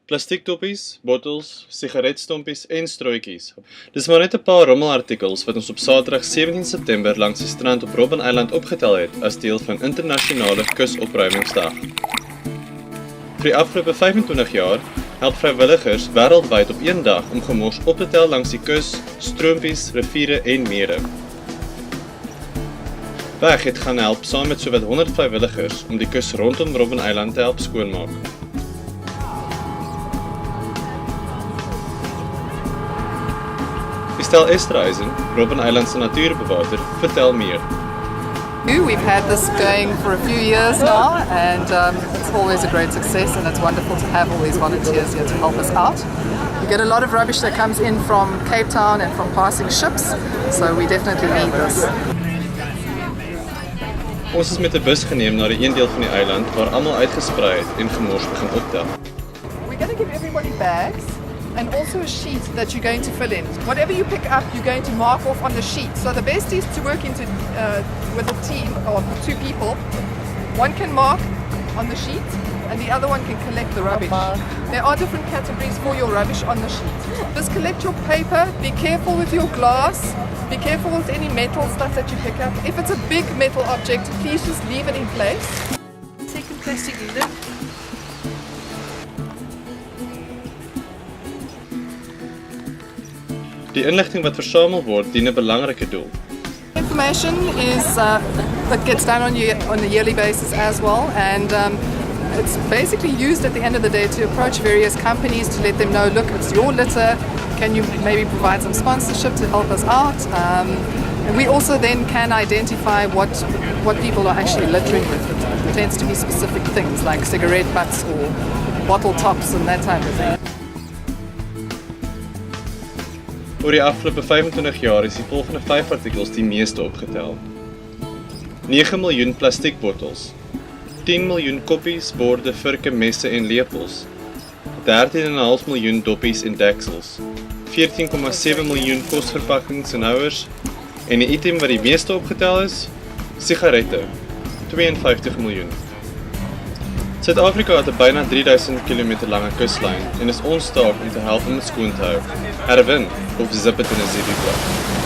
Plastiektoppies, bottels, sigaretstompies en strooitjies. Dis maar net 'n paar rommelartikels wat ons op Saterdag 17 September langs die strand op Robben Island opgetel het as deel van internasionale kusopruimingsdag. Vir die afgelope 25 jaar help vrywilligers wêreldwyd op een dag om gemors op te tel langs die kus, stroompies, riviere en mere. Weg het gaan help saam met sowat 100 vrywilligers om die kus rondom Robben Island te help skoonmaak. Estelle Esterhuizen, Robben Island se natuurbewaker, vertel meer. We've had this going for a few years now, and it's always a great success, and it's wonderful to have all these volunteers here to help us out. We get a lot of rubbish that comes in from Cape Town and from passing ships, so we definitely need this. Ons is met 'n bus geneem na die een deel van die eiland waar almal uitgesprei het en gemors begin optel. We're going to give everybody bags and also a sheet that you're going to fill in. Whatever you pick up, you're going to mark off on the sheet. So the best is to work with a team of 2 people. One can mark on the sheet and the other one can collect the rubbish. There are different categories for your rubbish on the sheet. Just collect your paper, be careful with your glass, be careful with any metal stuff that you pick up. If it's a big metal object, please just leave it in place. Second plastic lid. Die inligting wat versamel word, dien 'n belangrike doel. Information is that gets done on a yearly basis as well, and it's basically used at the end of the day to approach various companies to let them know, look, it's your litter, can you maybe provide some sponsorship to help us out? And we also then can identify what people are actually littering with. It tends to be specific things like cigarette butts or bottle tops and that type of thing. Oor die afgelope 25 jaar is die volgende 5 artikels die meeste opgetel. 9 miljoen plastiekbottels, 10 miljoen koppies, borde, vurke, messe en lepels, 13,5 miljoen doppies en deksels, 14,7 miljoen kosverpakkings en houers, en die item wat die meeste opgetel is, sigarette, 52 miljoen. Suid-Afrika het 'n byna 3000 km lange kuslyn en is ons taak om te help om dit skoon te hou. Herwin of zip dit in 'n zipbak.